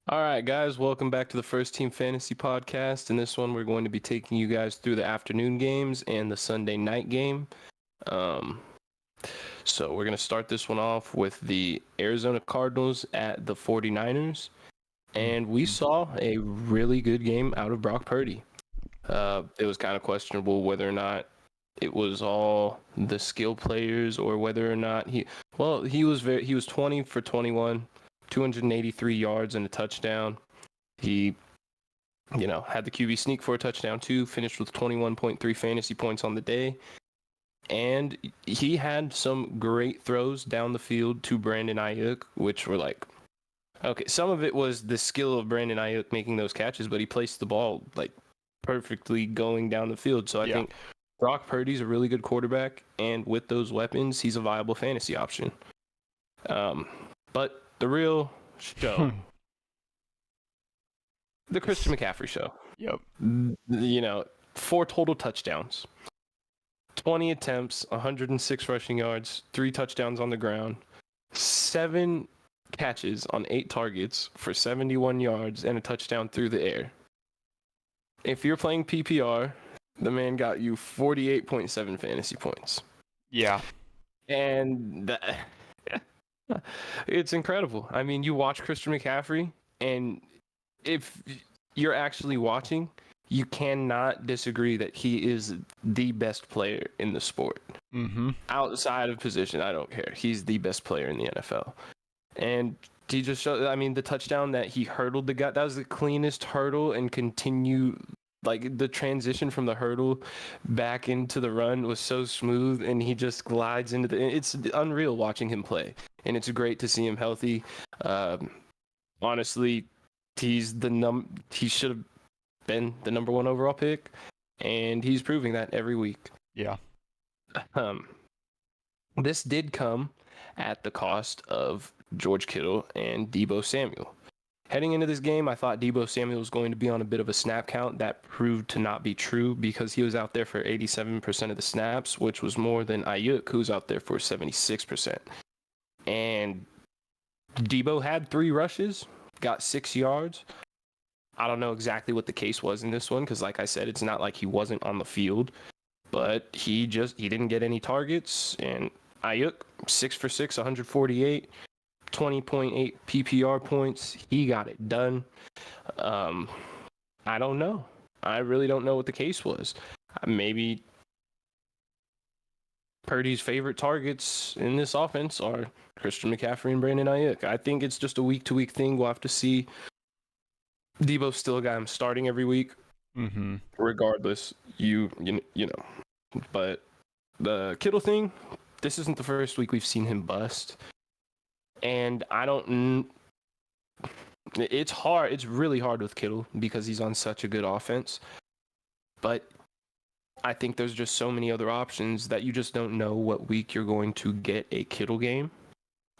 All right, guys, welcome back to the First Team Fantasy Podcast. In this one, we're going to be taking you guys through the afternoon games and the Sunday night game. Um, so we're going to start this one off with the Arizona Cardinals at the 49ers. And we saw a really good game out of Brock Purdy. It was kind of questionable whether or not it was all the skill players or whether or not he was 20 for 21, 283 yards and a touchdown. He had the QB sneak for a touchdown too, finished with 21.3 fantasy points on the day. And he had some great throws down the field to Brandon Ayuk, which were like, okay, some of it was the skill of Brandon Ayuk making those catches, but he placed the ball like perfectly going down the field. So I think Brock Purdy's a really good quarterback, and with those weapons, he's a viable fantasy option. But the real show, the Christian McCaffrey show. Yep. 4 total touchdowns, 20 attempts, 106 rushing yards, 3 touchdowns on the ground, 7 catches on 8 targets for 71 yards and a touchdown through the air. If you're playing PPR, the man got you 48.7 fantasy points. Yeah. And it's incredible. I mean, you watch Christian McCaffrey, and if you're actually watching, you cannot disagree that he is the best player in the sport. Mm-hmm. Outside of position, I don't care. He's the best player in the NFL. And he just showed, I mean, the touchdown that he hurdled the guy, that was the cleanest hurdle, and continue, like, the transition from the hurdle back into the run was so smooth, and he just glides into it's unreal watching him play. And it's great to see him healthy. Honestly, he should have been the number 1 overall pick, and he's proving that every week. Yeah. This did come at the cost of George Kittle and Deebo Samuel. Heading into this game, I thought Deebo Samuel was going to be on a bit of a snap count. That proved to not be true because he was out there for 87% of the snaps, which was more than Ayuk, who's out there for 76%. And Deebo had 3 rushes, got 6 yards. I don't know exactly what the case was in this one because, like I said, it's not like he wasn't on the field, but he didn't get any targets. And Ayuk, 6 for 6, 148, 20.8 PPR points. He got it done. I don't know. I really don't know what the case was. Maybe Purdy's favorite targets in this offense are Christian McCaffrey and Brandon Ayuk. I think it's just a week-to-week thing. We'll have to see. Deebo's still a guy I'm starting every week. Mm-hmm. Regardless, you know. But the Kittle thing, this isn't the first week we've seen him bust. And it's hard. It's really hard with Kittle because he's on such a good offense. But I think there's just so many other options that you just don't know what week you're going to get a Kittle game.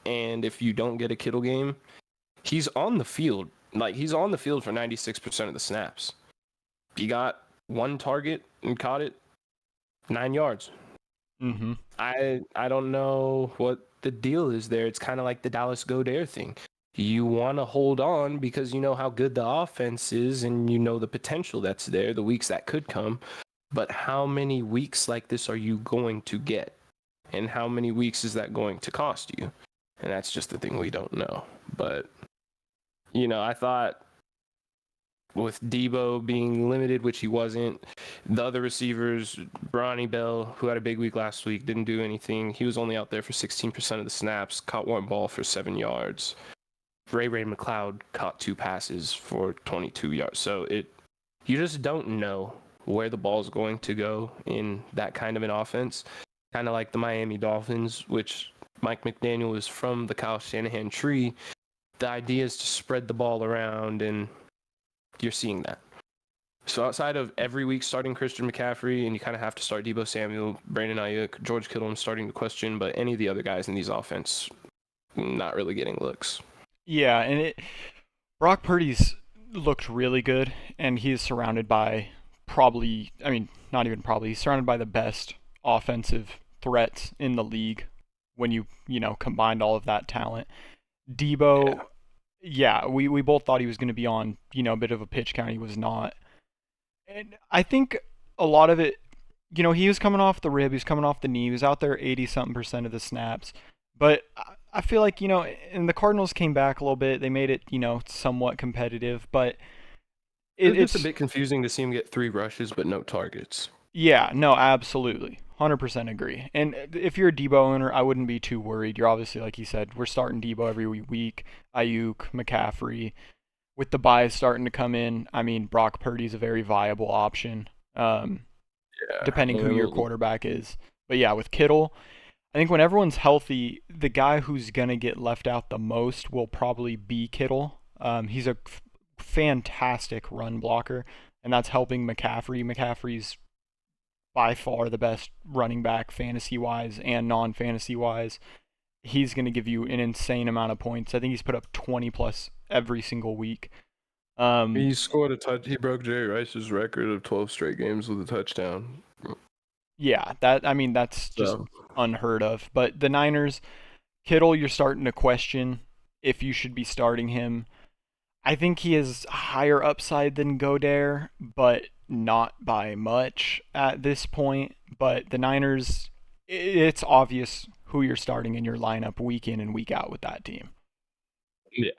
And if you don't get a Kittle game, he's on the field. Like, he's on the field for 96% of the snaps. He got 1 target and caught it 9 yards. Mm-hmm. I don't know what the deal is there. It's kind of like the Dallas Goedert thing. You want to hold on because you know how good the offense is and you know the potential that's there, the weeks that could come. But how many weeks like this are you going to get? And how many weeks is that going to cost you? And that's just the thing we don't know. But, I thought with Deebo being limited, which he wasn't, the other receivers, Bronny Bell, who had a big week last week, didn't do anything. He was only out there for 16% of the snaps, caught 1 ball for 7 yards. Ray McLeod caught 2 passes for 22 yards. So you just don't know where the ball's going to go in that kind of an offense. Kind of like the Miami Dolphins, which Mike McDaniel is from the Kyle Shanahan tree. The idea is to spread the ball around, and you're seeing that. So outside of every week starting Christian McCaffrey, and you kind of have to start Deebo Samuel, Brandon Ayuk, George Kittle, I'm starting to question, but any of the other guys in these offense, not really getting looks. Yeah, and Brock Purdy's looked really good, and he's surrounded by he's surrounded by the best offensive threats in the league when you combined all of that talent. Deebo, Yeah, we both thought he was going to be on, a bit of a pitch count. He was not. And I think a lot of it, he was coming off the rib, he was coming off the knee, he was out there 80 something percent of the snaps. But I feel like, and the Cardinals came back a little bit. They made it, somewhat competitive, but It's a it's bit confusing to see him get 3 rushes but no targets. yeah, no, absolutely. 100% agree. And if you're a Deebo owner, I wouldn't be too worried. You're obviously, like you said, we're starting Deebo every week. Ayuk, McCaffrey, with the buys starting to come in. I mean, Brock Purdy's a very viable option, Yeah. depending who your quarterback is. But yeah, with Kittle, I think when everyone's healthy, the guy who's going to get left out the most will probably be Kittle. He's a fantastic run blocker, and that's helping McCaffrey. McCaffrey's by far the best running back fantasy wise and non fantasy wise. He's going to give you an insane amount of points. I think he's put up 20 plus every single week. He scored a touch. He broke Jerry Rice's record of 12 straight games with a touchdown. Yeah, that's just unheard of. But the Niners, Kittle, you're starting to question if you should be starting him. I think he has higher upside than Godare, but not by much at this point. But the Niners, it's obvious who you're starting in your lineup week in and week out with that team. Yeah.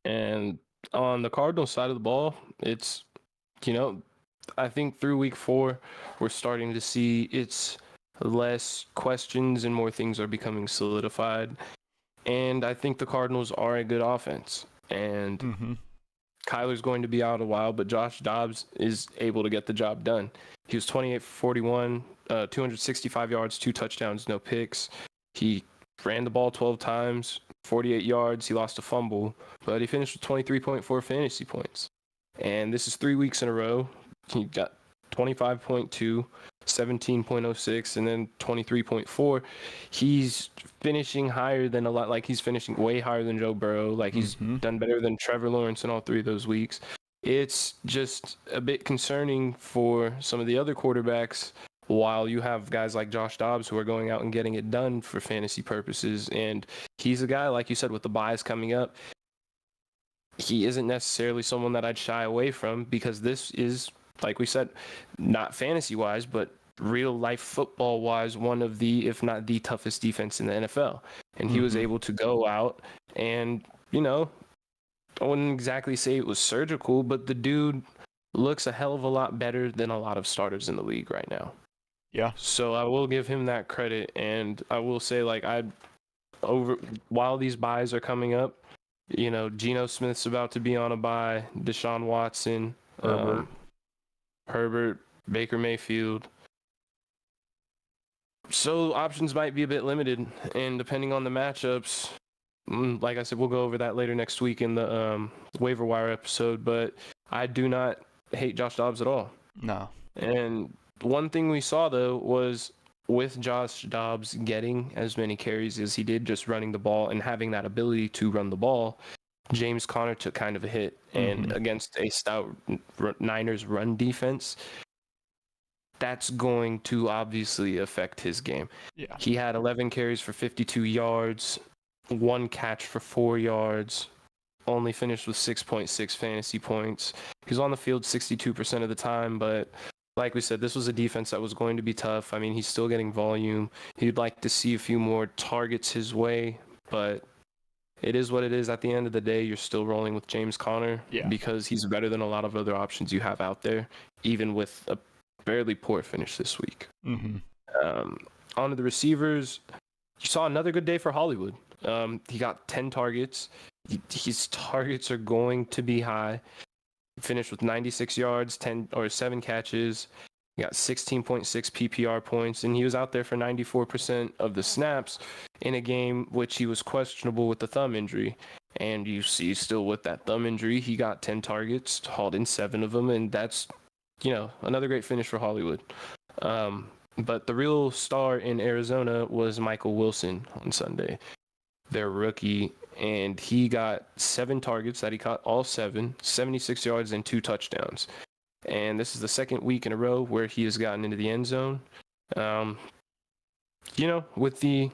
And on the Cardinals side of the ball, it's, I think through week 4, we're starting to see it's less questions and more things are becoming solidified. And I think the Cardinals are a good offense. And Kyler's going to be out a while, but Josh Dobbs is able to get the job done. He was 28 for 41, 265 yards, 2 touchdowns, no picks. He ran the ball 12 times, 48 yards. He lost a fumble, but he finished with 23.4 fantasy points. And this is 3 weeks in a row. He got 25.2, 17.06, and then 23.4. He's finishing higher than he's finishing way higher than Joe Burrow. Like he's done better than Trevor Lawrence in all 3 of those weeks. It's just a bit concerning for some of the other quarterbacks while you have guys like Josh Dobbs who are going out and getting it done for fantasy purposes. And he's a guy, like you said, with the buys coming up, he isn't necessarily someone that I'd shy away from because this is, like we said, not fantasy-wise, but real-life football-wise, one of the, if not the toughest defense in the NFL. And he was able to go out and, I wouldn't exactly say it was surgical, but the dude looks a hell of a lot better than a lot of starters in the league right now. Yeah. So I will give him that credit, and I will say, while these buys are coming up, Geno Smith's about to be on a bye, Deshaun Watson, Herbert, Baker Mayfield. So options might be a bit limited, and depending on the matchups, like I said, we'll go over that later next week in the waiver wire episode, but I do not hate Josh Dobbs at all. No. And one thing we saw, though, was with Josh Dobbs getting as many carries as he did, just running the ball and having that ability to run the ball, James Conner took kind of a hit. And against a stout Niners run defense, that's going to obviously affect his game. Yeah. He had 11 carries for 52 yards, 1 catch for 4 yards, only finished with 6.6 fantasy points. He was on the field 62% of the time, but like we said, this was a defense that was going to be tough. I mean, he's still getting volume. He'd like to see a few more targets his way, but it is what it is. At the end of the day, you're still rolling with James Conner because he's better than a lot of other options you have out there, even with a fairly poor finish this week. On to the receivers. You saw another good day for Hollywood. He got 10 targets. His targets are going to be high. He finished with 96 yards, 7 catches. He got 16.6 PPR points, and he was out there for 94% of the snaps in a game which he was questionable with the thumb injury. And you see, still with that thumb injury, he got 10 targets, hauled in 7 of them, and that's, another great finish for Hollywood. But the real star in Arizona was Michael Wilson on Sunday, their rookie, and he got 7 targets that he caught all 7, 76 yards and 2 touchdowns. And this is the second week in a row where he has gotten into the end zone. With the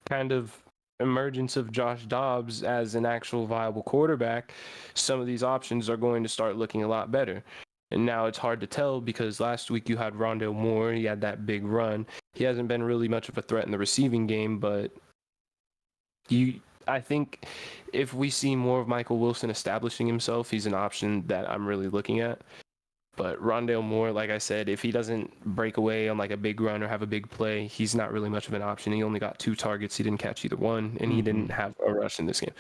kind of emergence of Josh Dobbs as an actual viable quarterback, some of these options are going to start looking a lot better. And now it's hard to tell because last week you had Rondale Moore. He had that big run. He hasn't been really much of a threat in the receiving game, but I think if we see more of Michael Wilson establishing himself, he's an option that I'm really looking at. But Rondale Moore, like I said, if he doesn't break away on like a big run or have a big play, he's not really much of an option. He only got 2 targets. He didn't catch either one, and he didn't have a rush in this game.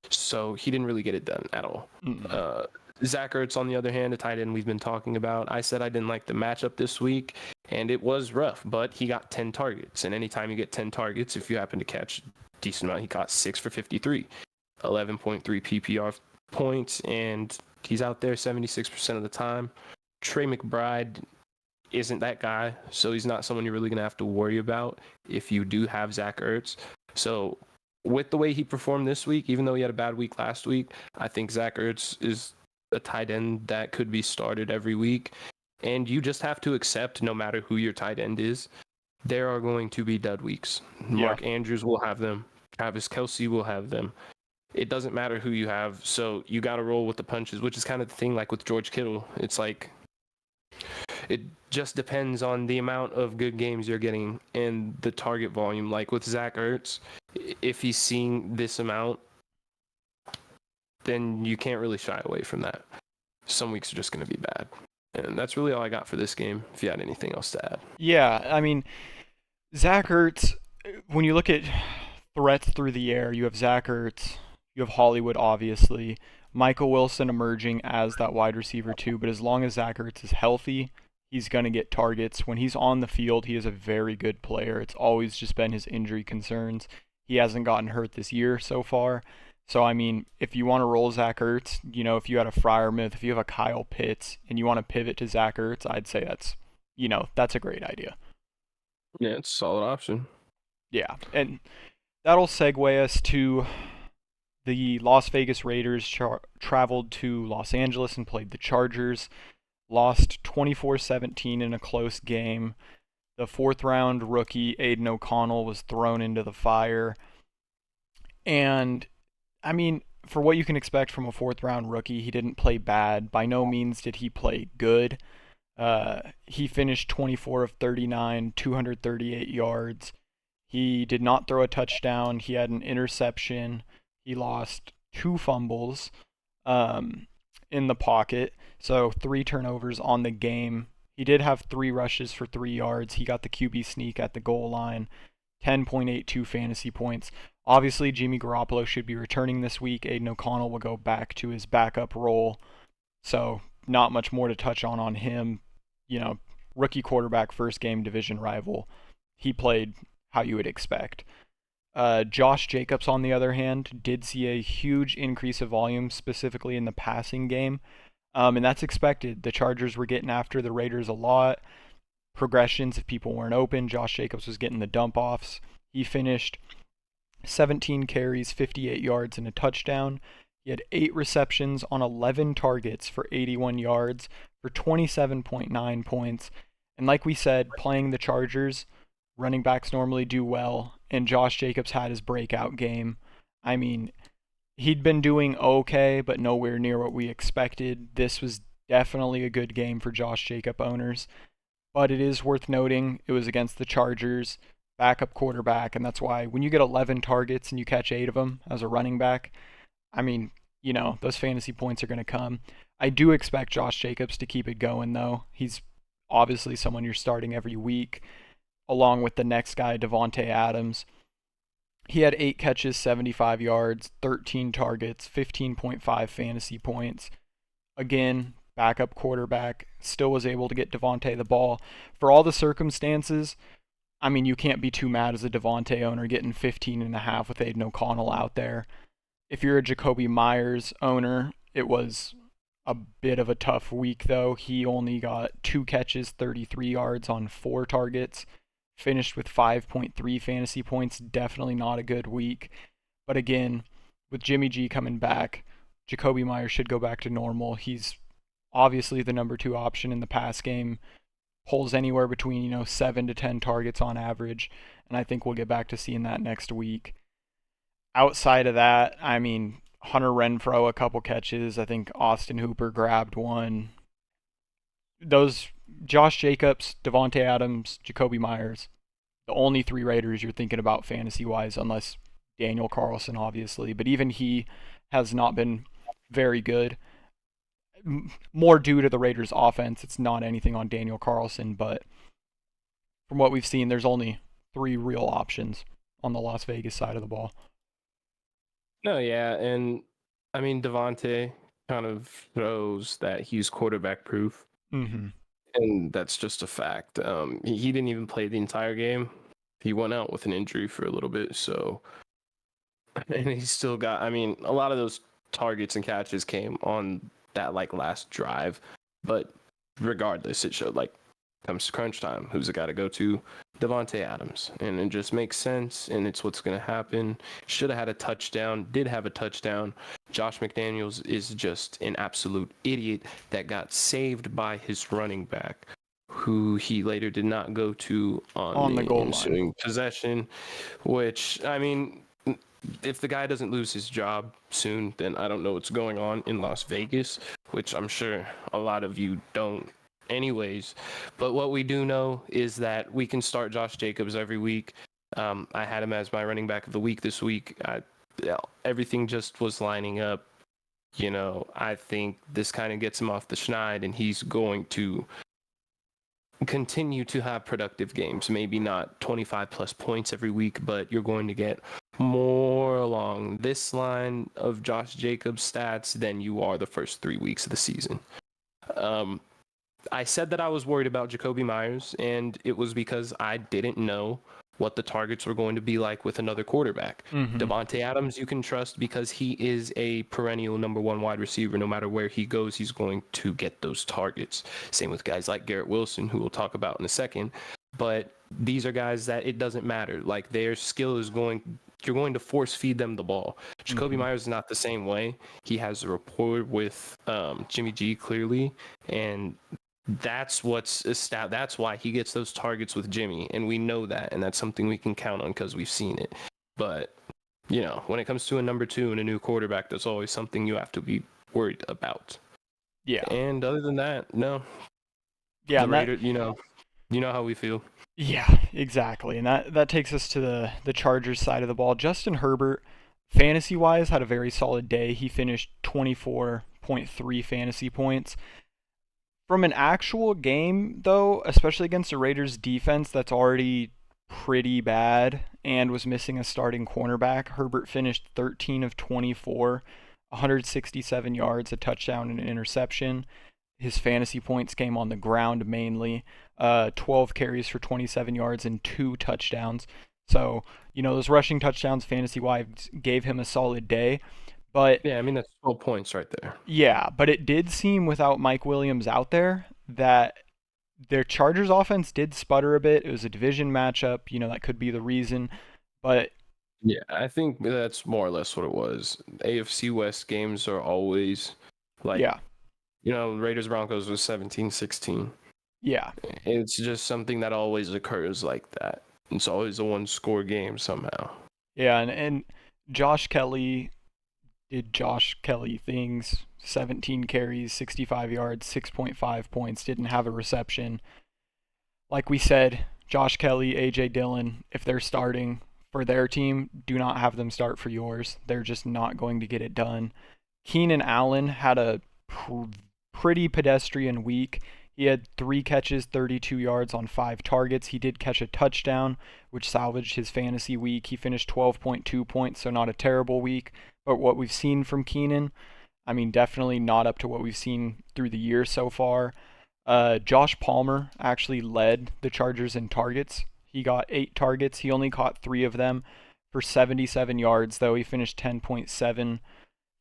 So he didn't really get it done at all. Zach Ertz, on the other hand, a tight end we've been talking about. I said I didn't like the matchup this week, and it was rough, but he got 10 targets. And anytime you get 10 targets, if you happen to catch a decent amount, he got 6 for 53, 11.3 PPR points, and he's out there 76% of the time. Trey McBride isn't that guy, so he's not someone you're really going to have to worry about if you do have Zach Ertz. So with the way he performed this week, even though he had a bad week last week, I think Zach Ertz is a tight end that could be started every week. And you just have to accept, no matter who your tight end is, there are going to be dud weeks. Mark Andrews will have them. Travis Kelce will have them. It doesn't matter who you have, so you got to roll with the punches, which is kind of the thing like with George Kittle. It's like it just depends on the amount of good games you're getting and the target volume. Like with Zach Ertz, if he's seeing this amount, then you can't really shy away from that. Some weeks are just going to be bad. And that's really all I got for this game, if you had anything else to add. Yeah, I mean, Zach Ertz, when you look at threats through the air, you have Zach Ertz, you have Hollywood, obviously, Michael Wilson emerging as that wide receiver too, but as long as Zach Ertz is healthy, he's going to get targets. When he's on the field, he is a very good player. It's always just been his injury concerns. He hasn't gotten hurt this year so far. So, I mean, if you want to roll Zach Ertz, you know, if you had a Freiermuth, if you have a Kyle Pitts, and you want to pivot to Zach Ertz, I'd say that's a great idea. Yeah, it's a solid option. Yeah, and that'll segue us to the Las Vegas Raiders traveled to Los Angeles and played the Chargers. Lost 24-17 in a close game. The 4th-round rookie, Aiden O'Connell, was thrown into the fire. And, I mean, for what you can expect from a 4th-round rookie, he didn't play bad. By no means did he play good. He finished 24 of 39, 238 yards. He did not throw a touchdown. He had an interception. He lost 2 fumbles in the pocket. So 3 turnovers on the game. He did have 3 rushes for 3 yards. He got the QB sneak at the goal line. 10.82 fantasy points. Obviously, Jimmy Garoppolo should be returning this week. Aiden O'Connell will go back to his backup role. So not much more to touch on him. You know, rookie quarterback, first game, division rival. He played how you would expect. Josh Jacobs, on the other hand, did see a huge increase of volume, specifically in the passing game. And that's expected. The Chargers were getting after the Raiders a lot. Progressions, if people weren't open, Josh Jacobs was getting the dump-offs. He finished 17 carries, 58 yards, and a touchdown. He had 8 receptions on 11 targets for 81 yards for 27.9 points. And like we said, playing the Chargers, running backs normally do well, and Josh Jacobs had his breakout game. I mean, he'd been doing okay, but nowhere near what we expected. This was definitely a good game for Josh Jacob owners. But it is worth noting it was against the Chargers, backup quarterback, and that's why when you get 11 targets and you catch 8 of them as a running back, I mean, you know, those fantasy points are going to come. I do expect Josh Jacobs to keep it going, though. He's obviously someone you're starting every week, along with the next guy, Davante Adams. He had 8 catches, 75 yards, 13 targets, 15.5 fantasy points. Again, backup quarterback, still was able to get Davante the ball. For all the circumstances, I mean, you can't be too mad as a Davante owner getting 15.5 with Aiden O'Connell out there. If you're a Jacoby Myers owner, it was a bit of a tough week, though. He only got 2 catches, 33 yards on 4 targets. Finished with 5.3 fantasy points. Definitely not a good week. But again, with Jimmy G coming back, Jacoby Myers should go back to normal. He's obviously the number 2 option in the pass game. Pulls anywhere between 7 to 10 targets on average. And I think we'll get back to seeing that next week. outside of that, I mean, Hunter Renfrow, a couple catches. I think Austin Hooper grabbed one. Those Josh Jacobs, Davante Adams, Jacoby Myers, the only three Raiders you're thinking about fantasy-wise, unless Daniel Carlson, obviously. But even he has not been very good. More due to the Raiders' offense. It's not anything on Daniel Carlson, but from what we've seen, there's only three real options on the Las Vegas side of the ball. No, yeah, and I mean Davante kind of shows that he's quarterback proof, Mm-hmm. and that's just a fact. He didn't even play the entire game. He went out with an injury for a little bit, so and he still got. I mean, a lot of those targets and catches came on that like last drive, but regardless, it showed like comes to crunch time, who's the guy to go to? Davante Adams, and it just makes sense, and it's what's going to happen. Should have had a touchdown, did have a touchdown. Josh McDaniels is just an absolute idiot that got saved by his running back, who he later did not go to on the the goal ensuing possession, which, I mean, if the guy doesn't lose his job soon, then I don't know what's going on in Las Vegas, which I'm sure a lot of you don't anyways. But what we do know is that we can start Josh Jacobs every week. I had him as my running back of the week this week. Everything just was lining up. You know, I think this kind of gets him off the schneid, and he's going to continue to have productive games. Maybe not 25 plus points every week, but you're going to get more along this line of Josh Jacobs stats than you are the first 3 weeks of the season. I said that I was worried about Jacoby Myers, and it was because I didn't know what the targets were going to be like with another quarterback. Mm-hmm. Davante Adams, you can trust because he is a perennial number one wide receiver. No matter where he goes, he's going to get those targets. Same with guys like Garrett Wilson, who we'll talk about in a second. But these are guys that it doesn't matter. Like their skill is you're going to force feed them the ball. Jacoby Myers is not the same way. He has a rapport with Jimmy G clearly, and that's that's why he gets those targets with Jimmy, and we know that, and that's something we can count on because we've seen it. But you know, when it comes to a number two and a new quarterback, that's always something you have to be worried about. Yeah. And other than that, no. Yeah. The Raiders, you know how we feel. Yeah, exactly. And that takes us to the Chargers side of the ball. Justin Herbert, fantasy-wise, had a very solid day. He finished 24.3 fantasy points. From an actual game, though, especially against the Raiders defense that's already pretty bad and was missing a starting cornerback, Herbert finished 13 of 24, 167 yards, a touchdown, and an interception. His fantasy points came on the ground mainly, 12 carries for 27 yards and 2 touchdowns. So, you know, those rushing touchdowns fantasy-wise gave him a solid day. But yeah, I mean, that's 12 points right there. Yeah, but it did seem without Mike Williams out there that their Chargers offense did sputter a bit. It was a division matchup. You know, that could be the reason. But yeah, I think that's more or less what it was. AFC West games are always like, yeah, you know, Raiders Broncos was 17-16. Yeah. It's just something that always occurs like that. It's always a one-score game somehow. Yeah, and Josh Kelly did Josh Kelly things. 17 carries, 65 yards, 6.5 points, didn't have a reception. Like we said, Josh Kelly, A.J. Dillon, if they're starting for their team, do not have them start for yours. They're just not going to get it done. Keenan Allen had a pretty pedestrian week. He had 3 catches, 32 yards on 5 targets. He did catch a touchdown, which salvaged his fantasy week. He finished 12.2 points, so not a terrible week. But what we've seen from Keenan, I mean, definitely not up to what we've seen through the year so far. Josh Palmer actually led the Chargers in targets. He got 8 targets. He only caught 3 of them for 77 yards, though. He finished 10.7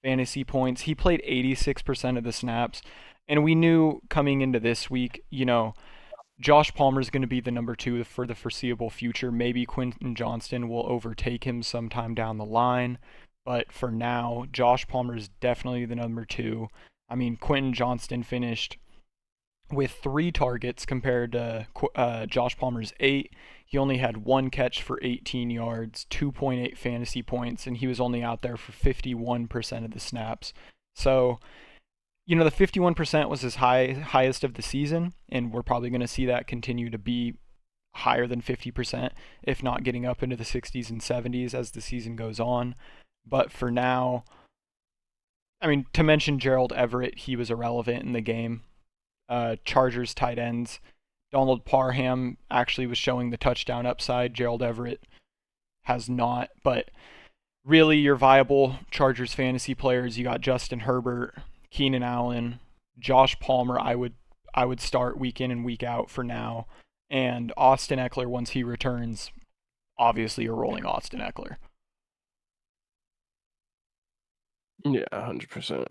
fantasy points. He played 86% of the snaps. And we knew coming into this week, you know, Josh Palmer is going to be the number 2 for the foreseeable future. Maybe Quentin Johnston will overtake him sometime down the line. But for now, Josh Palmer is definitely the number 2. I mean, Quentin Johnston finished with 3 targets compared to Josh Palmer's 8. He only had one catch for 18 yards, 2.8 fantasy points, and he was only out there for 51% of the snaps. So, the 51% was his highest of the season, and we're probably going to see that continue to be higher than 50%, if not getting up into the 60s and 70s as the season goes on. But for now, to mention Gerald Everett, he was irrelevant in the game. Chargers tight ends. Donald Parham actually was showing the touchdown upside. Gerald Everett has not. But really, your viable Chargers fantasy players, you got Justin Herbert, Keenan Allen, Josh Palmer. I would start week in and week out for now. And Austin Eckler, once he returns, obviously you're rolling Austin Eckler. Yeah, 100%.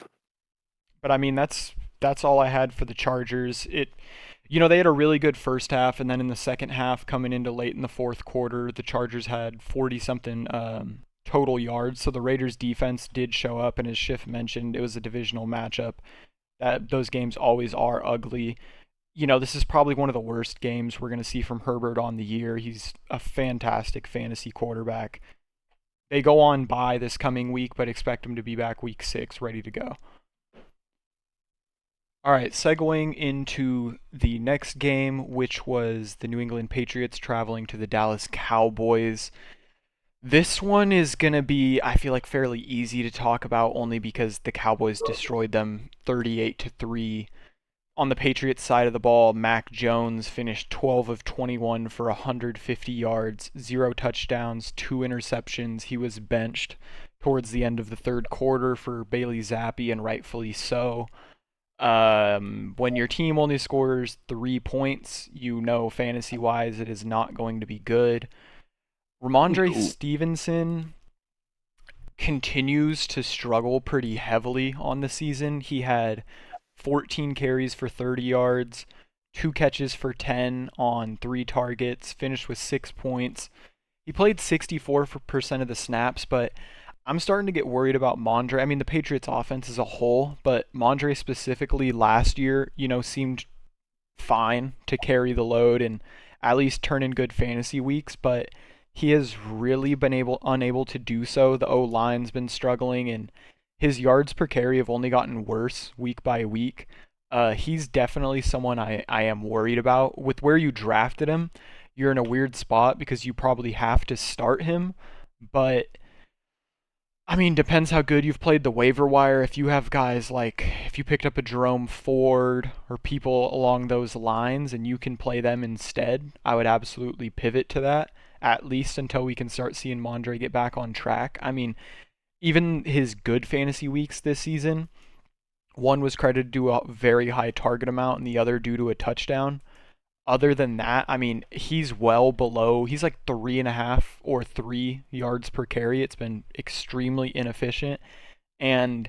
But that's all I had for the Chargers. They had a really good first half, and then in the second half, coming into late in the fourth quarter, the Chargers had 40-something total yards. So the Raiders' defense did show up, and as Schiff mentioned, it was a divisional matchup. Those games always are ugly. This is probably one of the worst games we're going to see from Herbert on the year. He's a fantastic fantasy quarterback. They go on bye this coming week, but expect him to be back week 6, ready to go. All right, segueing into the next game, which was the New England Patriots traveling to the Dallas Cowboys. This one is going to be, I feel like, fairly easy to talk about, only because the Cowboys destroyed them 38-3. On the Patriots side of the ball, Mac Jones finished 12 of 21 for 150 yards, 0 touchdowns, 2 interceptions. He was benched towards the end of the third quarter for Bailey Zappi, and rightfully so. When your team only scores 3 points, fantasy-wise, it is not going to be good. Ramondre Stevenson continues to struggle pretty heavily on the season. He had 14 carries for 30 yards, 2 catches for 10 on 3 targets, finished with 6 points. He played 64% of the snaps, but I'm starting to get worried about Mondre. The Patriots offense as a whole, but Mondre specifically last year, seemed fine to carry the load and at least turn in good fantasy weeks, but he has really been unable to do so. The O-line's been struggling, and his yards per carry have only gotten worse week by week. He's definitely someone I am worried about. With where you drafted him, you're in a weird spot because you probably have to start him, but depends how good you've played the waiver wire. If you have guys if you picked up a Jerome Ford or people along those lines and you can play them instead, I would absolutely pivot to that, at least until we can start seeing Mondre get back on track. Even his good fantasy weeks this season, one was credited to a very high target amount and the other due to a touchdown. Other than that, he's well below. He's like 3.5 or 3 yards per carry. It's been extremely inefficient. And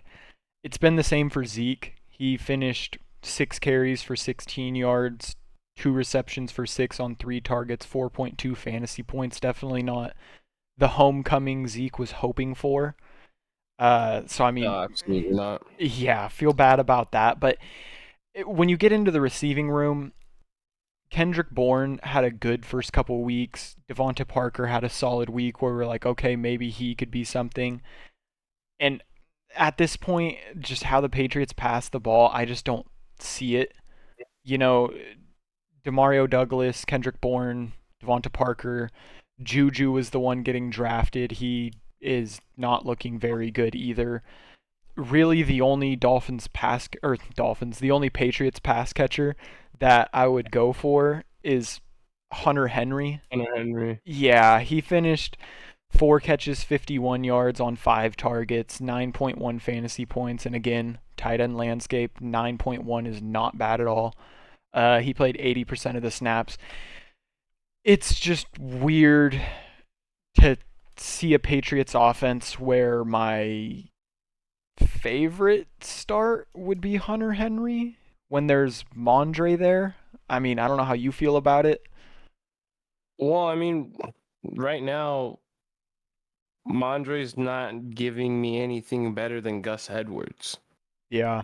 it's been the same for Zeke. He finished 6 carries for 16 yards, 2 receptions for 6 on 3 targets, 4.2 fantasy points. Definitely not the homecoming Zeke was hoping for. No, absolutely not. Yeah, feel bad about that. But when you get into the receiving room, Kendrick Bourne had a good first couple weeks. Devonta Parker had a solid week where we're like, okay, maybe he could be something. And at this point, just how the Patriots pass the ball, I just don't see it. Demario Douglas, Kendrick Bourne, Devonta Parker, Juju was the one getting drafted. He is not looking very good either. Really, the only the only Patriots pass catcher that I would go for is Hunter Henry. Yeah, he finished 4 catches, 51 yards on 5 targets, 9.1 fantasy points, and again, tight end landscape, 9.1 is not bad at all. He played 80% of the snaps. It's just weird to see a Patriots offense where my favorite start would be Hunter Henry when there's Mondre there. I don't know how you feel about it. Well, right now, Mondre's not giving me anything better than Gus Edwards. Yeah.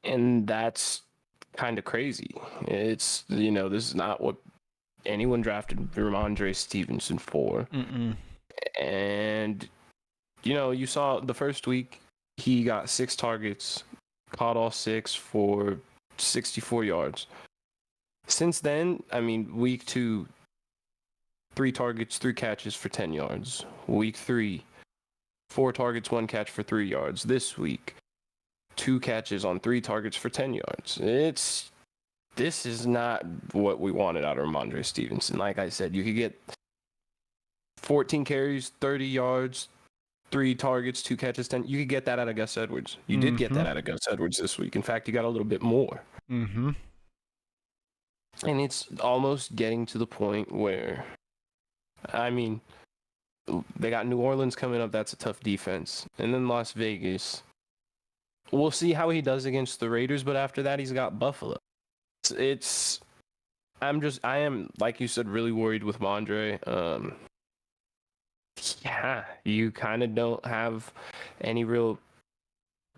And that's kind of crazy. It's, this is not what anyone drafted Ramondre Stevenson for. And, you saw the first week, he got 6 targets, caught all 6 for 64 yards. Since then, week 2, 3 targets, 3 catches for 10 yards. Week 3, 4 targets, 1 catch for 3 yards. This week, 2 catches on 3 targets for 10 yards. This is not what we wanted out of Ramondre Stevenson. Like I said, you could get 14 carries, 30 yards, 3 targets, 2 catches, 10. You could get that out of Gus Edwards. You did get that out of Gus Edwards this week. In fact, you got a little bit more. And it's almost getting to the point where, they got New Orleans coming up. That's a tough defense. And then Las Vegas. We'll see how he does against the Raiders, but after that, he's got Buffalo. I am, like you said, really worried with Mondre. You kind of don't have any real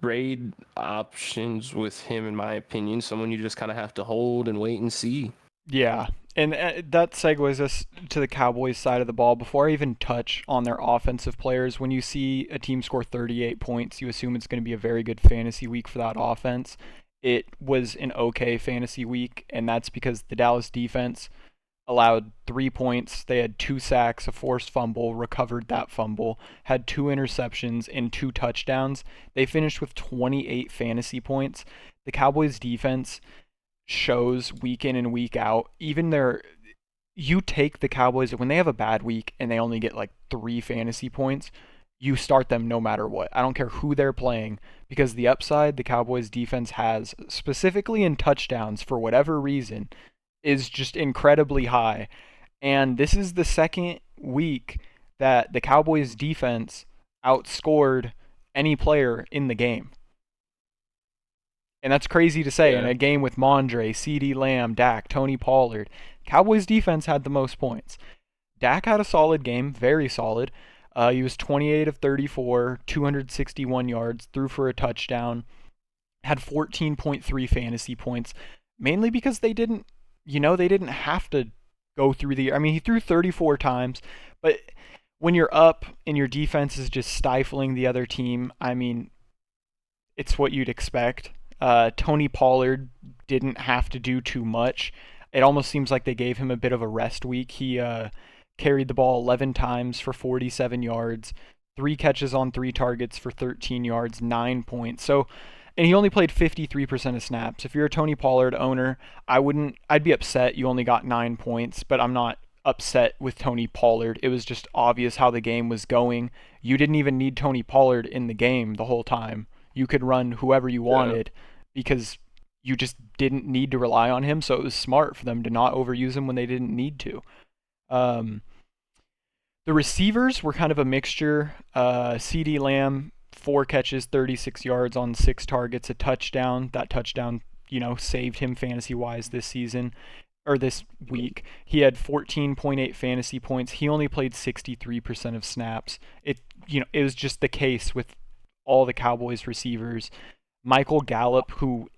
trade options with him, in my opinion. Someone you just kind of have to hold and wait and see. Yeah, and that segues us to the Cowboys side of the ball. Before I even touch on their offensive players, when you see a team score 38 points, you assume it's going to be a very good fantasy week for that offense. It was an okay fantasy week, and that's because the Dallas defense allowed 3 points. They had 2 sacks, a forced fumble, recovered that fumble, had 2 interceptions and 2 touchdowns. They finished with 28 fantasy points. The Cowboys defense shows week in and week out. You take the Cowboys, when they have a bad week and they only get like 3 fantasy points, you start them no matter what. I don't care who they're playing, because the upside the Cowboys defense has, specifically in touchdowns for whatever reason, is just incredibly high. And this is the second week that the Cowboys defense outscored any player in the game. And that's crazy to say. In a game with Mondre, CeeDee Lamb, Dak, Tony Pollard, Cowboys defense had the most points. Dak had a solid game, very solid. He was 28 of 34, 261 yards, threw for a touchdown, had 14.3 fantasy points, mainly because they didn't have to go through he threw 34 times, but when you're up and your defense is just stifling the other team, it's what you'd expect. Tony Pollard didn't have to do too much. It almost seems like they gave him a bit of a rest week. He carried the ball 11 times for 47 yards, 3 catches on 3 targets for 13 yards, 9 points. And he only played 53% of snaps. If you're a Tony Pollard owner, I'd be upset you only got 9 points, but I'm not upset with Tony Pollard. It was just obvious how the game was going. You didn't even need Tony Pollard in the game the whole time. You could run whoever you wanted because you just didn't need to rely on him, so it was smart for them to not overuse him when they didn't need to. The receivers were kind of a mixture. CeeDee Lamb, 4 catches, 36 yards on 6 targets, a touchdown. That touchdown, saved him fantasy-wise this season, or this week. He had 14.8 fantasy points. He only played 63% of snaps. It was just the case with all the Cowboys receivers. Michael Gallup, who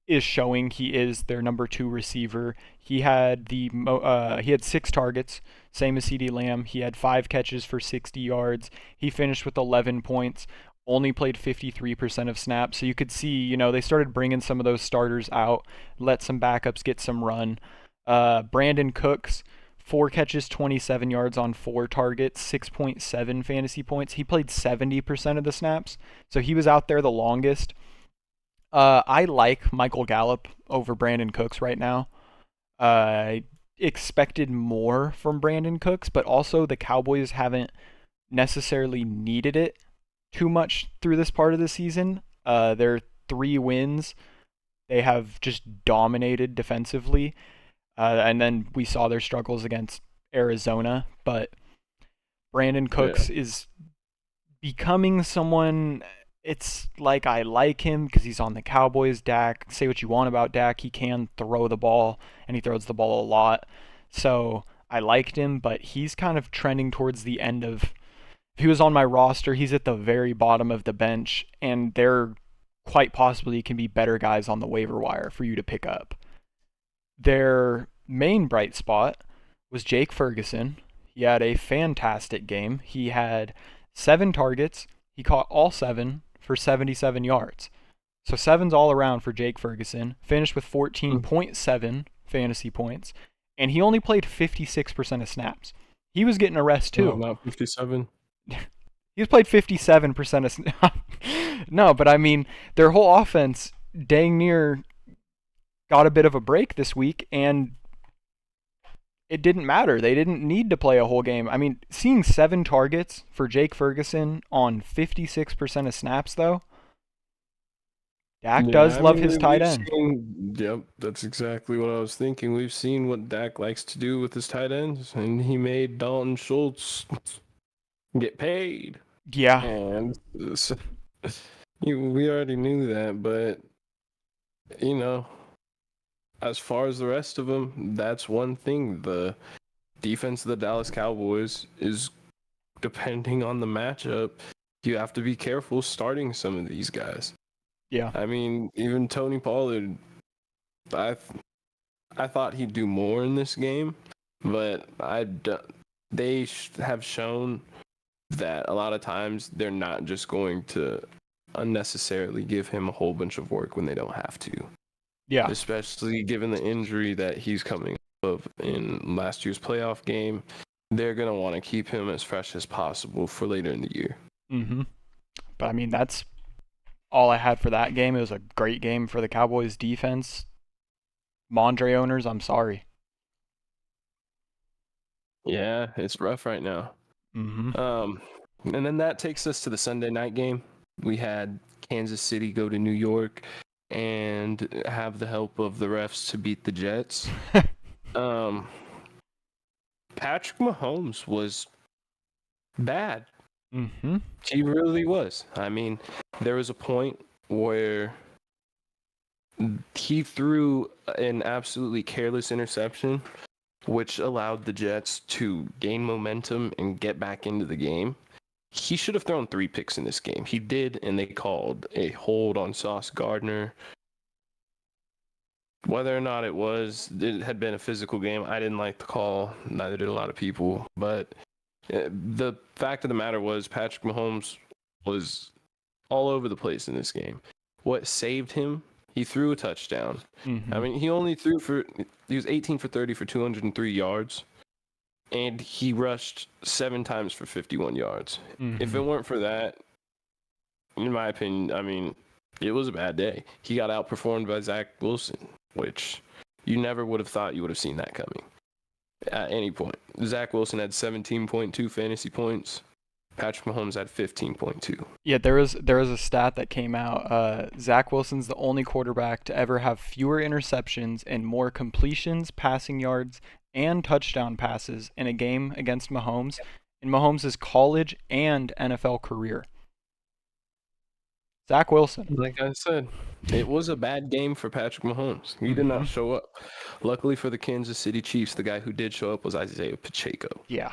is showing he is their number 2 receiver. He had 6 targets, same as CeeDee Lamb. He had 5 catches for 60 yards. He finished with 11 points, only played 53% of snaps. So you could see, they started bringing some of those starters out, let some backups get some run. Brandon Cooks, 4 catches, 27 yards on 4 targets, 6.7 fantasy points. He played 70% of the snaps, so he was out there the longest. I like Michael Gallup over Brandon Cooks right now. I expected more from Brandon Cooks, but also the Cowboys haven't necessarily needed it too much through this part of the season. Their 3 wins, they have just dominated defensively. And then we saw their struggles against Arizona, but Brandon Cooks is becoming someone. It's like I like him because he's on the Cowboys. Dak, say what you want about Dak, he can throw the ball, and he throws the ball a lot. So I liked him, but he's kind of trending towards the end of. If he was on my roster, he's at the very bottom of the bench, and there quite possibly can be better guys on the waiver wire for you to pick up. Their main bright spot was Jake Ferguson. He had a fantastic game. He had 7 targets. He caught all 7 for 77 yards. So 7's all around for Jake Ferguson. Finished with 14.7 fantasy points. And he only played 56% of snaps. He was getting a rest too. No, not 57. He's played 57% of snaps. No, but I mean, their whole offense dang near got a bit of a break this week, and it didn't matter. They didn't need to play a whole game. I mean, seeing 7 targets for Jake Ferguson on 56% of snaps, though, Dak does love his tight end. Yep, that's exactly what I was thinking. We've seen what Dak likes to do with his tight ends, and he made Dalton Schultz get paid. Yeah. And so, we already knew that, but, as far as the rest of them, that's one thing. The defense of the Dallas Cowboys is, depending on the matchup, you have to be careful starting some of these guys. Yeah. I mean, even Tony Pollard, I thought he'd do more in this game, but they have shown that a lot of times they're not just going to unnecessarily give him a whole bunch of work when they don't have to. Yeah. Especially given the injury that he's coming of in last year's playoff game, they're going to want to keep him as fresh as possible for later in the year. Mm-hmm. But I mean, that's all I had for that game. It was a great game for the Cowboys defense. Mondre owners, I'm sorry. Yeah, it's rough right now. Mm-hmm. And then that takes us to the Sunday night game. We had Kansas City go to New York and have the help of the refs to beat the Jets. Patrick Mahomes was bad. Mm-hmm. He really was. I mean, there was a point where he threw an absolutely careless interception, which allowed the Jets to gain momentum and get back into the game. He should have thrown 3 picks in this game. He did, and they called a hold on Sauce Gardner. Whether or not it had been a physical game, I didn't like the call. Neither did a lot of people. But the fact of the matter was Patrick Mahomes was all over the place in this game. What saved him? He threw a touchdown. Mm-hmm. I mean, he was 18 for 30 for 203 yards, and he rushed 7 times for 51 yards. Mm-hmm. If it weren't for that, in my opinion, I mean, it was a bad day. He got outperformed by Zach Wilson, which you never would have thought you would have seen that coming at any point. Zach Wilson had 17.2 fantasy points. Patrick Mahomes had 15.2. Yeah, there was a stat that came out. Zach Wilson's the only quarterback to ever have fewer interceptions and more completions, passing yards, and touchdown passes in a game against Mahomes in Mahomes' college and NFL career. Zach Wilson. Like I said, it was a bad game for Patrick Mahomes. He did not show up. Luckily for the Kansas City Chiefs, the guy who did show up was Isaiah Pacheco. Yeah.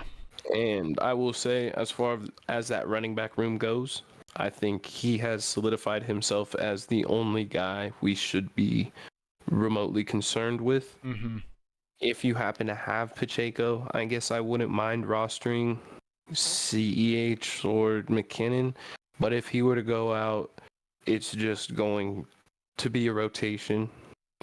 And I will say, as far as that running back room goes, I think he has solidified himself as the only guy we should be remotely concerned with. Mm-hmm. If you happen to have Pacheco, I guess I wouldn't mind rostering CEH or McKinnon. But if he were to go out, it's just going to be a rotation.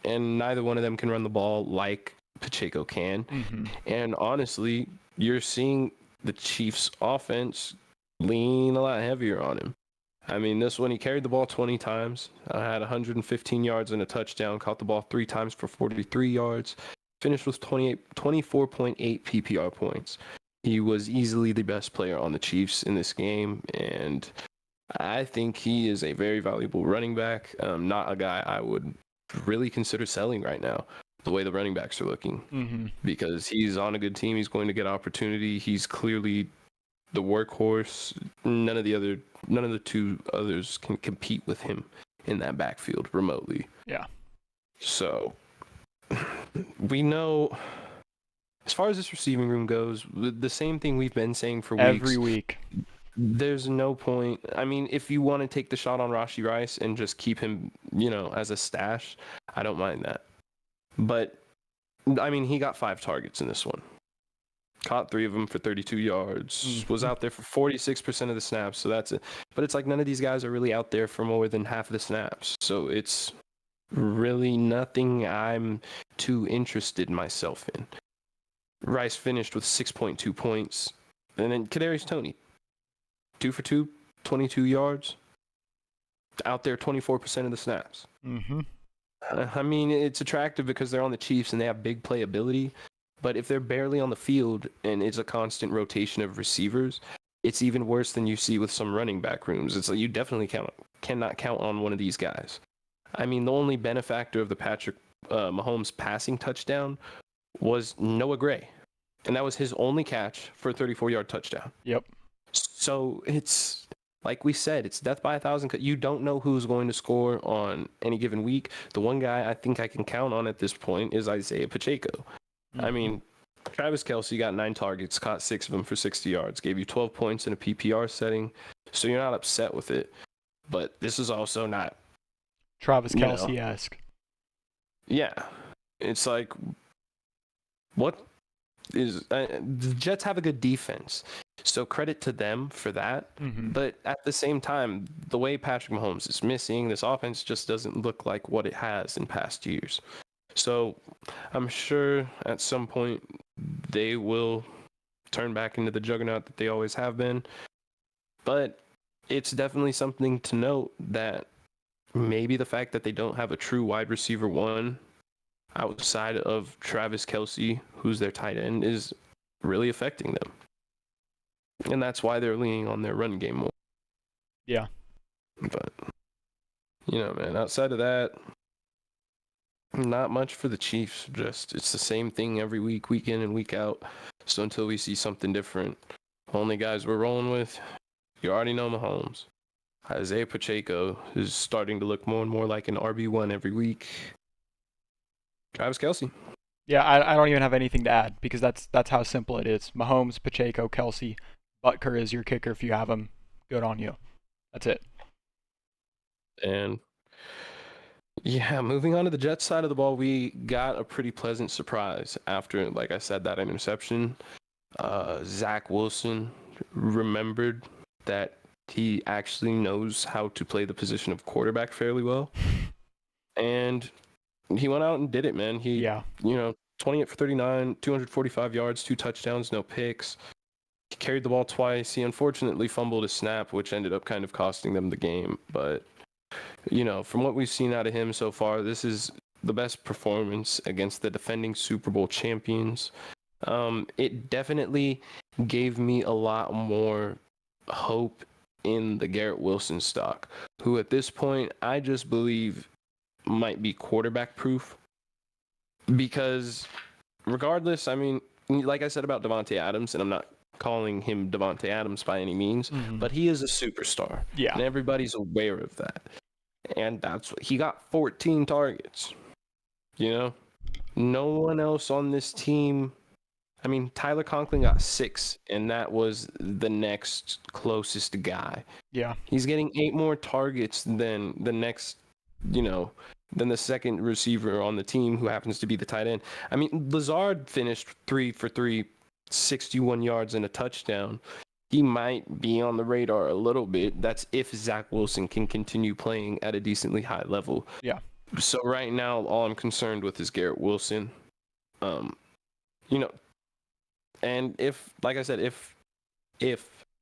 And neither one of them can run the ball like Pacheco can. Mm-hmm. And honestly, you're seeing the Chiefs' offense lean a lot heavier on him. I mean, this one, he carried the ball 20 times, had 115 yards and a touchdown, caught the ball 3 times for 43 yards, finished with 24.8 PPR points. He was easily the best player on the Chiefs in this game, and I think he is a very valuable running back. Not a guy I would really consider selling right now, the way the running backs are looking, because he's on a good team. He's going to get opportunity. He's clearly the workhorse. None of the 2 others can compete with him in that backfield remotely. Yeah. So we know, as far as this receiving room goes, the same thing we've been saying for weeks. Every week. There's no point. I mean, if you want to take the shot on Rashee Rice and just keep him, as a stash, I don't mind that. But, I mean, he got 5 targets in this one. Caught 3 of them for 32 yards. Was Mhm. out there for 46% of the snaps. So that's it. But it's like none of these guys are really out there for more than half of the snaps. So it's really nothing I'm too interested myself in. Rice finished with 6.2 points. And then Kadarius Toney, 2 for 2, 22 yards. Out there 24% of the snaps. Mm-hmm. I mean, it's attractive because they're on the Chiefs and they have big playability. But if they're barely on the field and it's a constant rotation of receivers, it's even worse than you see with some running back rooms. It's like you definitely cannot count on one of these guys. I mean, the only benefactor of the Patrick Mahomes passing touchdown was Noah Gray. And that was his only catch for a 34-yard touchdown. Yep. So it's, like we said, it's death by 1,000. You don't know who's going to score on any given week. The one guy I think I can count on at this point is Isaiah Pacheco. Mm-hmm. I mean, Travis Kelce got 9 targets, caught 6 of them for 60 yards, gave you 12 points in a PPR setting. So you're not upset with it. But this is also not Travis Kelce-esque. Yeah. It's like, what is the Jets have a good defense, so credit to them for that. Mm-hmm. But at the same time, the way Patrick Mahomes is missing, this offense just doesn't look like what it has in past years. So I'm sure at some point they will turn back into the juggernaut that they always have been. But it's definitely something to note that maybe the fact that they don't have a true wide receiver one outside of Travis Kelce, who's their tight end, is really affecting them. And that's why they're leaning on their run game more. Yeah. But, man, outside of that, not much for the Chiefs. Just, it's the same thing every week, week in and week out. So until we see something different, only guys we're rolling with, you already know Mahomes. Isaiah Pacheco is starting to look more and more like an RB1 every week. Travis Kelce. Yeah, I don't even have anything to add because that's how simple it is. Mahomes, Pacheco, Kelce, Butker is your kicker if you have him. Good on you. That's it. And yeah, moving on to the Jets side of the ball, we got a pretty pleasant surprise after, like I said, that interception. Zach Wilson remembered that he actually knows how to play the position of quarterback fairly well. And he went out and did it, man. He, 28 for 39, 245 yards, 2 touchdowns, no picks. He carried the ball twice. He unfortunately fumbled a snap, which ended up kind of costing them the game. But, from what we've seen out of him so far, this is the best performance against the defending Super Bowl champions. It definitely gave me a lot more hope in the Garrett Wilson stock, who at this point I just believe might be quarterback proof. Because regardless, I mean, like I said about Davante Adams, and I'm not calling him Davante Adams by any means, but he is a superstar. Yeah. And everybody's aware of that. And that's what he got 14 targets. No one else on this team. I mean, Tyler Conklin got 6, and that was the next closest guy. Yeah. He's getting 8 more targets than the next, than the second receiver on the team who happens to be the tight end. I mean, Lazard finished 3 for 3, 61 yards and a touchdown. He might be on the radar a little bit. That's if Zach Wilson can continue playing at a decently high level. Yeah. So right now, all I'm concerned with is Garrett Wilson. And if, like I said, if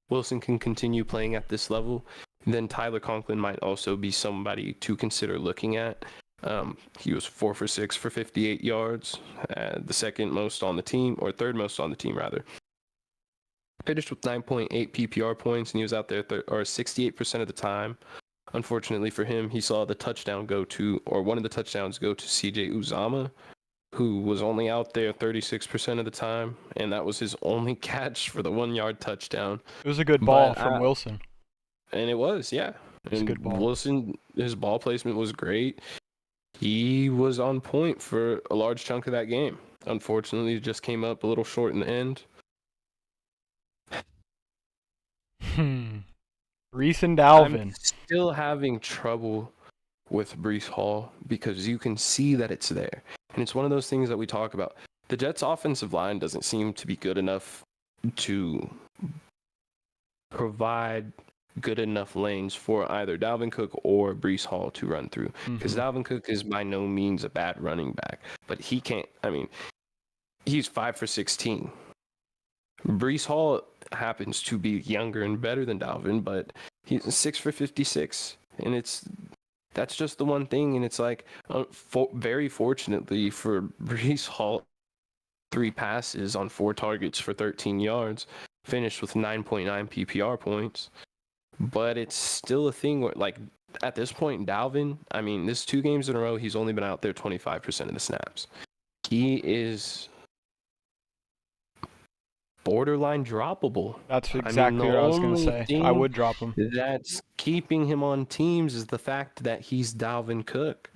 Wilson can continue playing at this level, then Tyler Conklin might also be somebody to consider looking at. He was 4 for 6 for 58 yards, the second most on the team, or third most on the team, rather. Finished with 9.8 PPR points, and he was out there 68% of the time. Unfortunately for him, he saw the touchdown one of the touchdowns go to CJ Uzomah, who was only out there 36% of the time, and that was his only catch for the 1-yard touchdown. It was a good ball from Wilson. And it was, yeah. It was a good ball. Wilson, his ball placement was great. He was on point for a large chunk of that game. Unfortunately, it just came up a little short in the end. Breece and Dalvin. I'm still having trouble with Breece Hall because you can see that it's there. And it's one of those things that we talk about. the Jets' offensive line doesn't seem to be good enough to provide good enough lanes for either Dalvin Cook or Breece Hall to run through. Because Dalvin Cook is by no means a bad running back, but he can't. I mean, he's 5 for 16. Breece Hall happens to be younger and better than Dalvin, but he's 6 for 56, and that's just the one thing. And it's like, very fortunately for Breece Hall, 3 passes on 4 targets for 13 yards, finished with 9.9 PPR points. But it's still a thing where, like, at this point, Dalvin, I mean, this 2 games in a row, he's only been out there 25% of the snaps. He is borderline droppable. That's exactly what I was going to say. I would drop him. That's keeping him on teams is the fact that he's Dalvin Cook.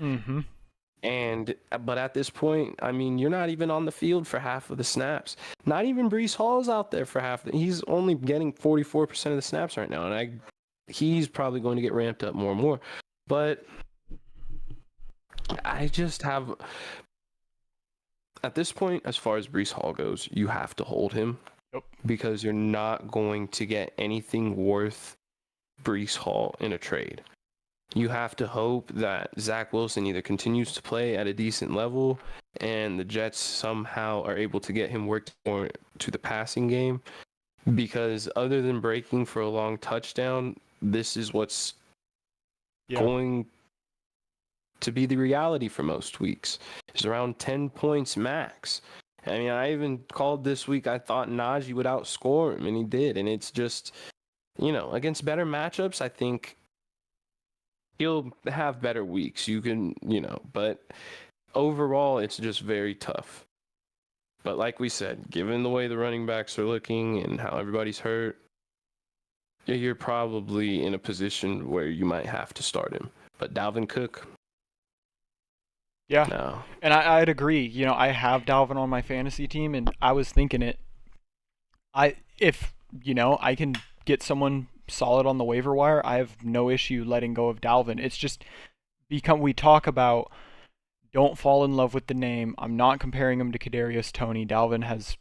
But at this point, I mean, you're not even on the field for half of the snaps. Not even Breece Hall's out there for half. He's only getting 44% of the snaps right now, and he's probably going to get ramped up more and more. But I just have, at this point, as far as Breece Hall goes, you have to hold him. Yep. Because you're not going to get anything worth Breece Hall in a trade. You have to hope that Zach Wilson either continues to play at a decent level and the Jets somehow are able to get him worked more to the passing game. Because other than breaking for a long touchdown, this is what's going to be the reality for most weeks. It's around 10 points max. I mean, I even called this week, I thought Najee would outscore him, and he did. And it's just, against better matchups, I think he'll have better weeks. You can, but overall, it's just very tough. But like we said, given the way the running backs are looking and how everybody's hurt, you're probably in a position where you might have to start him. But Dalvin Cook, no. And I'd agree. I have Dalvin on my fantasy team, and I was thinking it. If I can get someone solid on the waiver wire, I have no issue letting go of Dalvin. It's just we talk about don't fall in love with the name. I'm not comparing him to Kadarius Toney. Dalvin has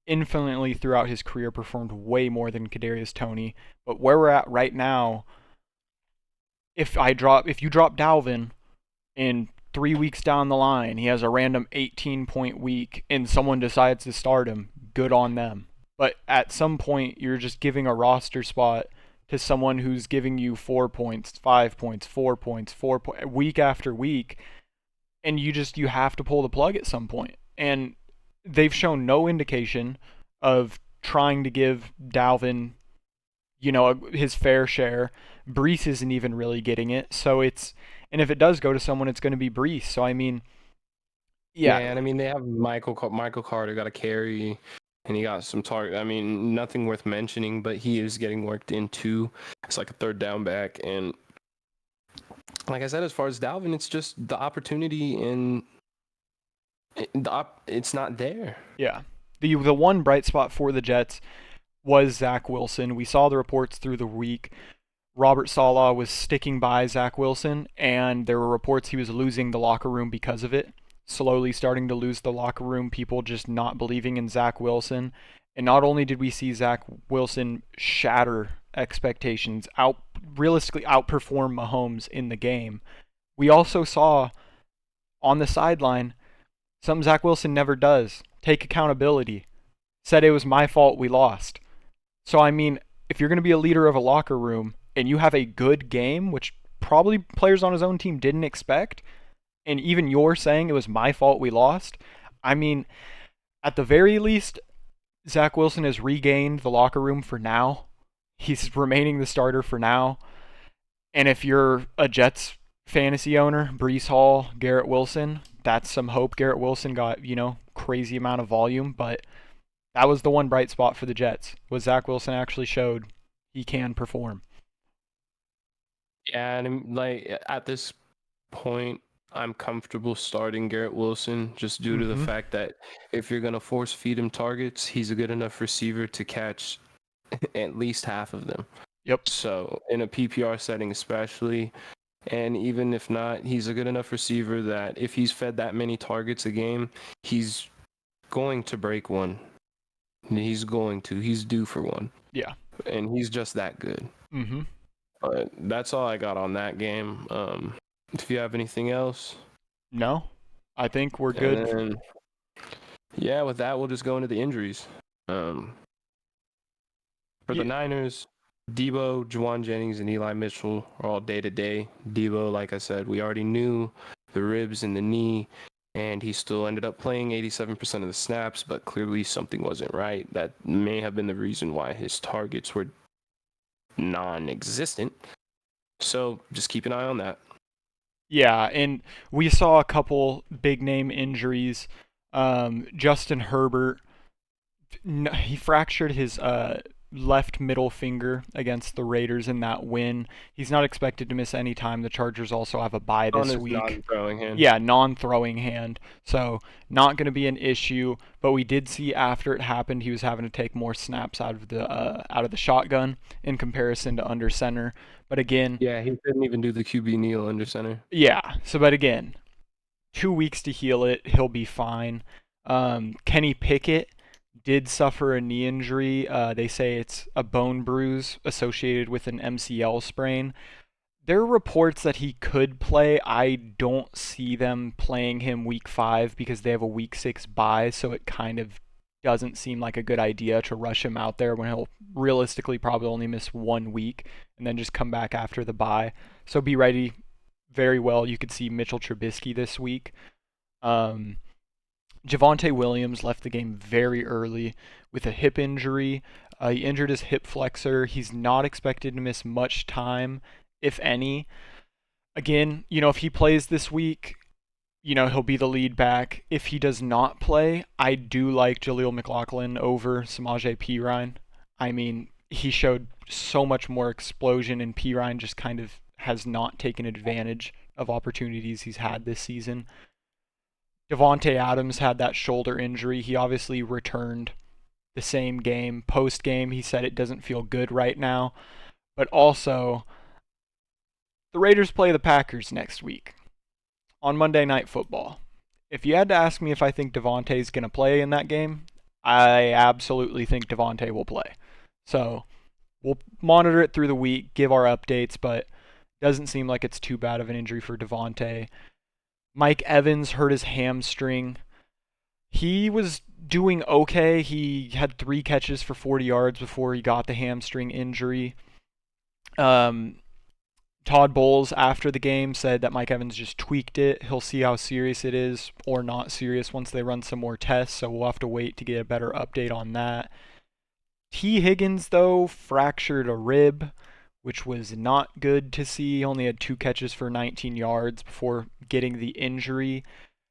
infinitely throughout his career performed way more than Kadarius Toney. But where we're at right now, if you drop Dalvin in 3 weeks down the line, he has a random 18-point week, and someone decides to start him, good on them. But at some point, you're just giving a roster spot to someone who's giving you 4 points, 5 points, 4 points, week after week, and you have to pull the plug at some point. And they've shown no indication of trying to give Dalvin, his fair share. Breece isn't even really getting it, and if it does go to someone, it's going to be Breece. So, I mean, yeah. And I mean, they have Michael Carter got a carry, and he got some target. I mean, nothing worth mentioning, but he is getting worked into. It's like a third down back. And like I said, as far as Dalvin, it's just the opportunity and it's not there. Yeah. The one bright spot for the Jets was Zach Wilson. We saw the reports through the week. Robert Saleh was sticking by Zach Wilson, and there were reports he was losing the locker room because of it. Slowly starting to lose the locker room, people just not believing in Zach Wilson. And not only did we see Zach Wilson shatter expectations, realistically outperform Mahomes in the game, we also saw on the sideline something Zach Wilson never does: take accountability. Said it was my fault we lost. So, I mean, if you're going to be a leader of a locker room and you have a good game, which probably players on his own team didn't expect, and even you're saying it was my fault we lost, I mean, at the very least, Zach Wilson has regained the locker room for now. He's remaining the starter for now. And if you're a Jets fantasy owner, Breece Hall, Garrett Wilson, that's some hope. Garrett Wilson got, crazy amount of volume, but that was the one bright spot for the Jets, was Zach Wilson actually showed he can perform. Yeah, and at this point, I'm comfortable starting Garrett Wilson just due to the fact that if you're going to force feed him targets, he's a good enough receiver to catch at least half of them. Yep. So in a PPR setting especially, and even if not, he's a good enough receiver that if he's fed that many targets a game, he's going to break one. He's due for one. Yeah. And he's just that good. Mm-hmm. But that's all I got on that game. If you have anything else. No, I think we're good. And then, yeah, with that, we'll just go into the injuries. For the Niners, Deebo, Juwan Jennings, and Eli Mitchell are all day-to-day. Deebo, like I said, we already knew the ribs and the knee, and he still ended up playing 87% of the snaps, but clearly something wasn't right. That may have been the reason why his targets were non-existent. So just keep an eye on that. Yeah, and we saw a couple big-name injuries. Justin Herbert, he fractured his left middle finger against the Raiders in that win. He's not expected to miss any time. The Chargers also have a bye this week. Non-throwing hand. Yeah, non-throwing hand. So not going to be an issue. But we did see after it happened, he was having to take more snaps out of the shotgun in comparison to under center. But again, yeah, he couldn't even do the QB kneel under center. Yeah. So, but again, 2 weeks to heal it. He'll be fine. Kenny Pickett did suffer a knee injury. They say it's a bone bruise associated with an MCL sprain. There are reports that he could play. I don't see them playing him week 5 because they have a week 6 bye, so it kind of doesn't seem like a good idea to rush him out there when he'll realistically probably only miss 1 week and then just come back after the bye. So be ready very well. You could see Mitchell Trubisky this week. Javonte Williams left the game very early with a hip injury. He injured his hip flexor. He's not expected to miss much time, if any. Again, if he plays this week, he'll be the lead back. If he does not play, I do like Jaleel McLaughlin over Samaje Perine. I mean, he showed so much more explosion, and Perine just kind of has not taken advantage of opportunities he's had this season. Davante Adams had that shoulder injury. He obviously returned the same game. Post-game, he said it doesn't feel good right now. But also, the Raiders play the Packers next week on Monday Night Football. If you had to ask me if I think Davante's going to play in that game, I absolutely think Davante will play. So we'll monitor it through the week, give our updates, but doesn't seem like it's too bad of an injury for Davante. Mike Evans hurt his hamstring. He was doing okay. He had 3 catches for 40 yards before he got the hamstring injury. Todd Bowles, after the game, said that Mike Evans just tweaked it. He'll see how serious it is or not serious once they run some more tests, so we'll have to wait to get a better update on that. T. Higgins, though, fractured a rib, which was not good to see. He only had 2 catches for 19 yards before getting the injury.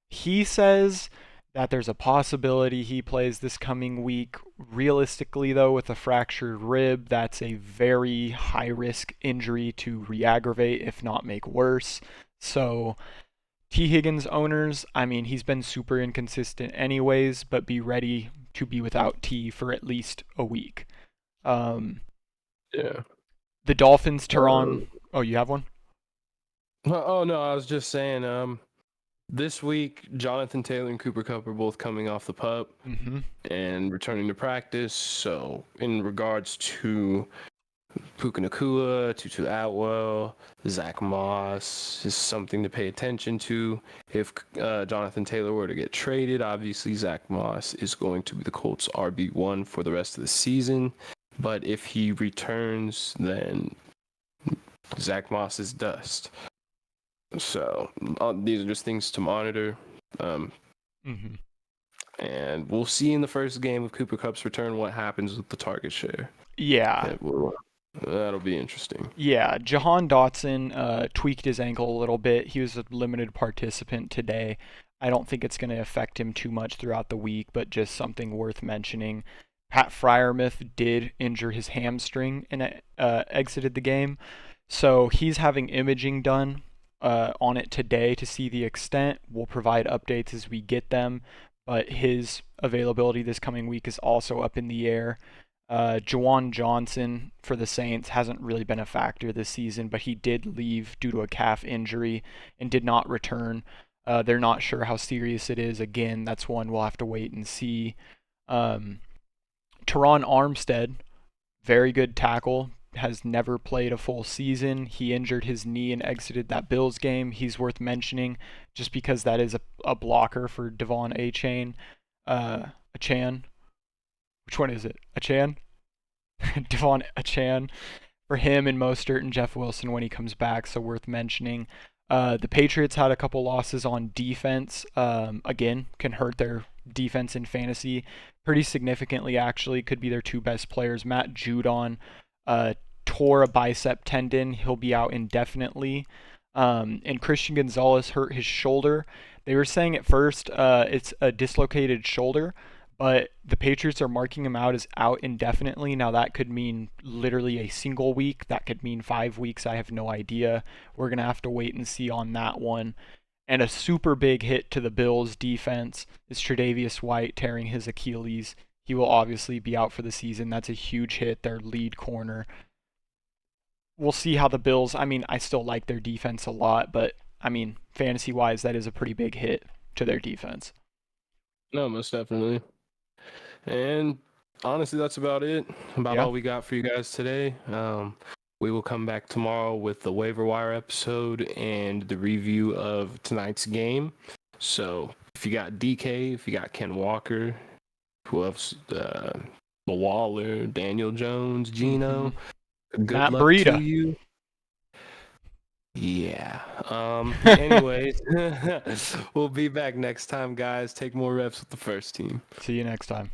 He says that there's a possibility he plays this coming week. Realistically, though, with a fractured rib, that's a very high-risk injury to re-aggravate, if not make worse. So, T. Higgins owners, I mean, he's been super inconsistent anyways, but be ready to be without T for at least a week. Yeah. The Dolphins, Terron. Oh, you have one? Oh, no, I was just saying, this week, Jonathan Taylor and Cooper Kupp are both coming off the PUP and returning to practice. So, in regards to Puka Nacua, Tutu Atwell, Zach Moss is something to pay attention to. If Jonathan Taylor were to get traded, obviously Zach Moss is going to be the Colts' RB1 for the rest of the season. But if he returns, then Zach Moss is dust. So these are just things to monitor. And we'll see in the first game of Cooper Kupp's return what happens with the target share. Yeah. That'll be interesting. Yeah, Jahan Dotson tweaked his ankle a little bit. He was a limited participant today. I don't think it's going to affect him too much throughout the week, but just something worth mentioning. Pat Freiermuth did injure his hamstring and exited the game. So he's having imaging done on it today to see the extent. We'll provide updates as we get them, but his availability this coming week is also up in the air. Juwan Johnson for the Saints hasn't really been a factor this season, but he did leave due to a calf injury and did not return. They're not sure how serious it is. Again, that's one we'll have to wait and see. Um, Terron Armstead, very good tackle, has never played a full season. He injured his knee and exited that Bills game. He's worth mentioning just because that is a blocker for Devon Achan. Which one is it? Achan? Devon Achan. For him and Mostert and Jeff Wilson when he comes back, so worth mentioning. The Patriots had a couple losses on defense. Again, can hurt their defense in fantasy pretty significantly, actually. Could be their two best players. Matt Judon tore a bicep tendon. He'll be out indefinitely. And Christian Gonzalez hurt his shoulder. They were saying at first it's a dislocated shoulder, but the Patriots are marking him out as out indefinitely. Now, that could mean literally a single week. That could mean 5 weeks. I have no idea. We're going to have to wait and see on that one. And a super big hit to the Bills' defense is Tre'Davious White tearing his Achilles. He will obviously be out for the season. That's a huge hit, their lead corner. We'll see how the Bills, I still like their defense a lot, but, fantasy-wise, that is a pretty big hit to their defense. No, most definitely. And honestly, that's about it. All we got for you guys today. We will come back tomorrow with the waiver wire episode and the review of tonight's game. If you got DK, if you got Ken Walker, who else? Waller, Daniel Jones, Gino. Good Matt luck Breida. to you. Yeah. Anyways, we'll be back next time, guys. Take more reps with the first team. See you next time.